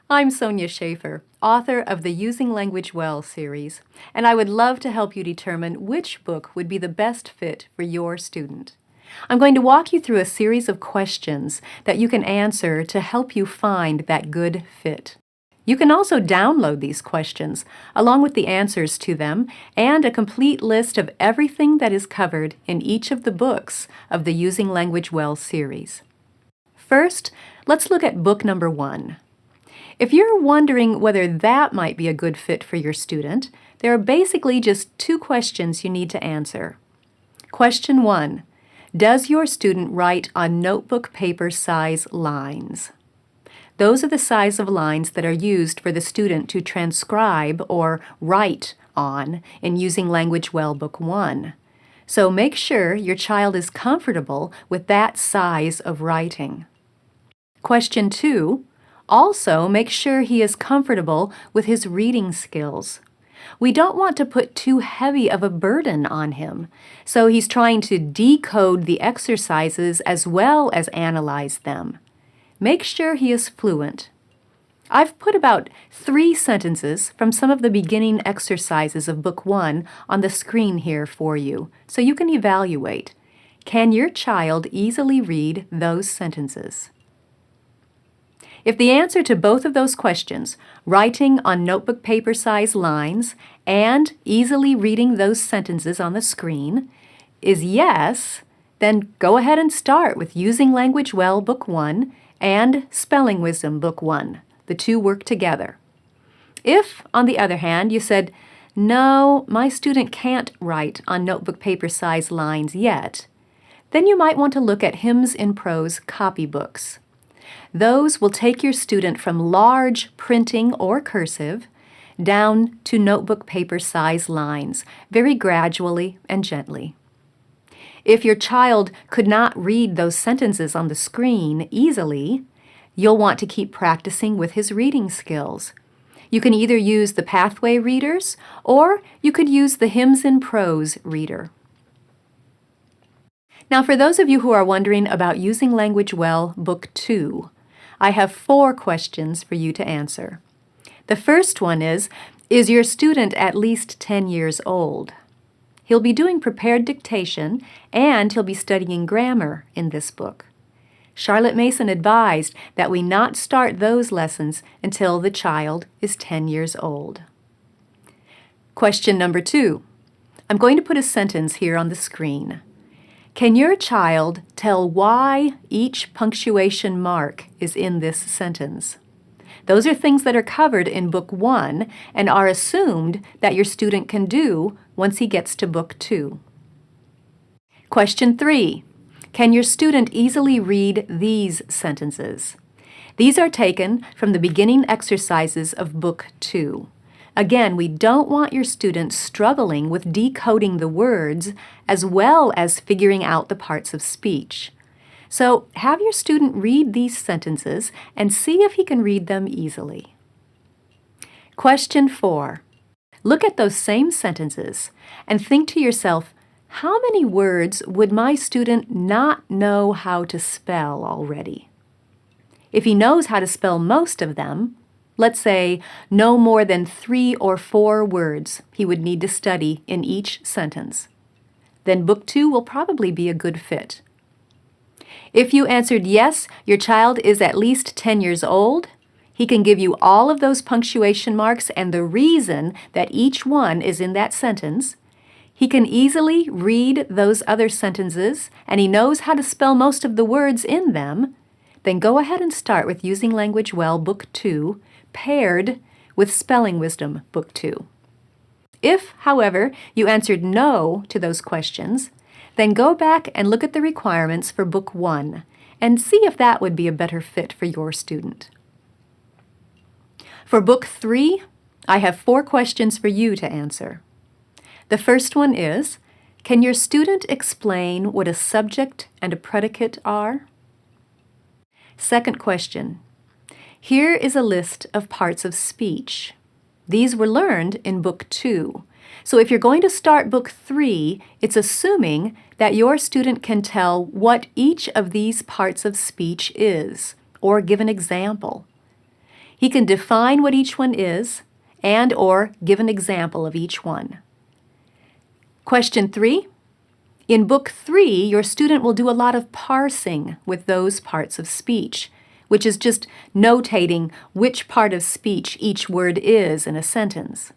I'm Sonia Schaefer, author of the Using Language Well series, and I would love to help you determine which book would be the best fit for your student. I'm going to walk you through a series of questions that you can answer to help you find that good fit. You can also download these questions, along with the answers to them, and a complete list of everything that is covered in each of the books of the Using Language Well series. First, let's look at book number 1. If you're wondering whether that might be a good fit for your student, there are basically just 2 questions you need to answer. Question 1. Does your student write on notebook paper size lines? Those are the size of lines that are used for the student to transcribe or write on in Using Language Well Book 1. So make sure your child is comfortable with that size of writing. Question 2. Also, make sure he is comfortable with his reading skills. We don't want to put too heavy of a burden on him, so he's trying to decode the exercises as well as analyze them. Make sure he is fluent. I've put about 3 sentences from some of the beginning exercises of Book 1 on the screen here for you, so you can evaluate. Can your child easily read those sentences? If the answer to both of those questions, writing on notebook paper size lines and easily reading those sentences on the screen, is yes, then go ahead and start with Using Language Well Book 1 and Spelling Wisdom Book 1. The 2 work together. If, on the other hand, you said, no, my student can't write on notebook paper size lines yet, then you might want to look at Hymns in Prose copybooks. Those will take your student from large printing or cursive down to notebook paper size lines, very gradually and gently. If your child could not read those sentences on the screen easily, you'll want to keep practicing with his reading skills. You can either use the Pathway readers, or you could use the Hymns in Prose reader. Now, for those of you who are wondering about Using Language Well Book 2, I have 4 questions for you to answer. The first one is your student at least 10 years old? He'll be doing prepared dictation, and he'll be studying grammar in this book. Charlotte Mason advised that we not start those lessons until the child is 10 years old. Question number 2. I'm going to put a sentence here on the screen. Can your child tell why each punctuation mark is in this sentence? Those are things that are covered in Book 1 and are assumed that your student can do once he gets to Book 2. Question 3. Can your student easily read these sentences? These are taken from the beginning exercises of Book 2. Again, we don't want your students struggling with decoding the words as well as figuring out the parts of speech. So have your student read these sentences and see if he can read them easily. Question 4. Look at those same sentences and think to yourself, how many words would my student not know how to spell already? If he knows how to spell most of them, let's say no more than 3 or 4 words he would need to study in each sentence, then Book 2 will probably be a good fit. If you answered yes, your child is at least 10 years old, he can give you all of those punctuation marks and the reason that each one is in that sentence. He can easily read those other sentences, and he knows how to spell most of the words in them. Then go ahead and start with Using Language Well Book 2, paired with Spelling Wisdom Book 2. If, however, you answered no to those questions, then go back and look at the requirements for Book 1 and see if that would be a better fit for your student. For Book 3, I have 4 questions for you to answer. The first one is, can your student explain what a subject and a predicate are? Second question, here is a list of parts of speech. These were learned in Book 2. So if you're going to start Book 3, it's assuming that your student can tell what each of these parts of speech is, or give an example. He can define what each one is and/or give an example of each one. Question 3. In Book 3, your student will do a lot of parsing with those parts of speech, which is just notating which part of speech each word is in a sentence.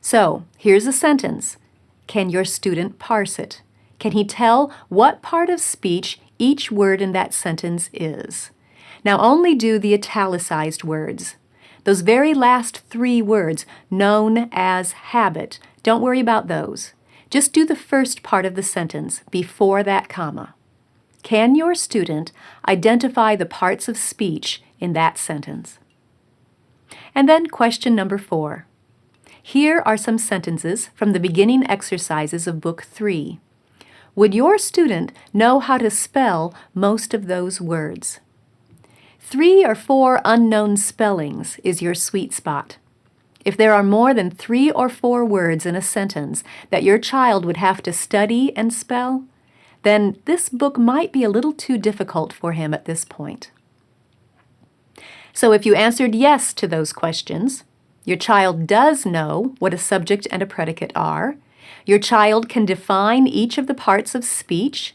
So, here's a sentence. Can your student parse it? Can he tell what part of speech each word in that sentence is? Now only do the italicized words. Those very last 3 words, known as habit, don't worry about those. Just do the first part of the sentence before that comma. Can your student identify the parts of speech in that sentence? And then question number 4. Here are some sentences from the beginning exercises of Book 3. Would your student know how to spell most of those words? 3 or 4 unknown spellings is your sweet spot. If there are more than 3 or 4 words in a sentence that your child would have to study and spell, then this book might be a little too difficult for him at this point. So if you answered yes to those questions, your child does know what a subject and a predicate are, your child can define each of the parts of speech,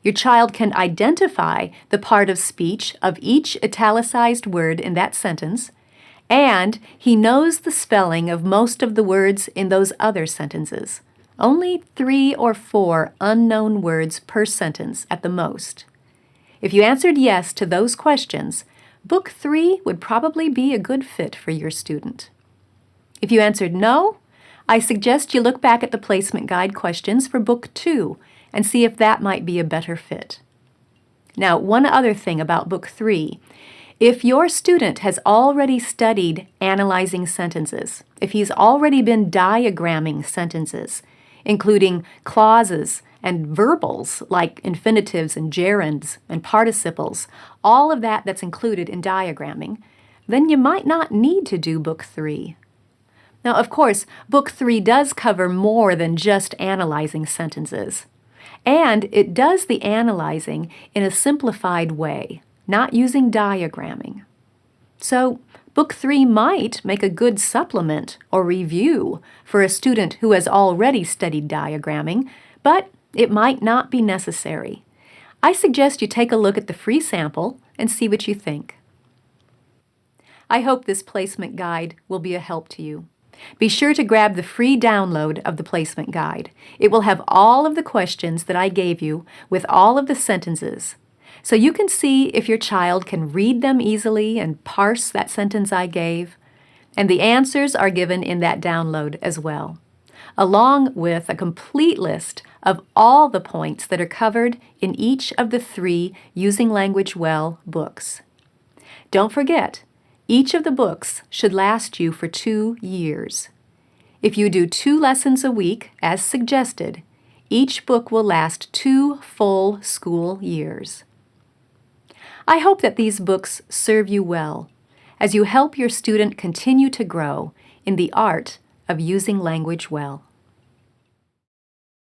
your child can identify the part of speech of each italicized word in that sentence, and he knows the spelling of most of the words in those other sentences. Only 3 or 4 unknown words per sentence at the most. If you answered yes to those questions, Book 3 would probably be a good fit for your student. If you answered no, I suggest you look back at the placement guide questions for Book 2 and see if that might be a better fit. Now, one other thing about Book 3. If your student has already studied analyzing sentences, if he's already been diagramming sentences, including clauses and verbals like infinitives and gerunds and participles, all of that's included in diagramming, then you might not need to do Book 3. Now, of course, Book 3 does cover more than just analyzing sentences. And it does the analyzing in a simplified way, not using diagramming. So, Book 3 might make a good supplement or review for a student who has already studied diagramming, but it might not be necessary. I suggest you take a look at the free sample and see what you think. I hope this placement guide will be a help to you. Be sure to grab the free download of the placement guide. It will have all of the questions that I gave you with all of the sentences, so you can see if your child can read them easily and parse that sentence I gave. And the answers are given in that download as well, along with a complete list of all the points that are covered in each of the 3 Using Language Well books. Don't forget, each of the books should last you for 2 years. If you do 2 lessons a week, as suggested, each book will last 2 full school years. I hope that these books serve you well as you help your student continue to grow in the art of using language well.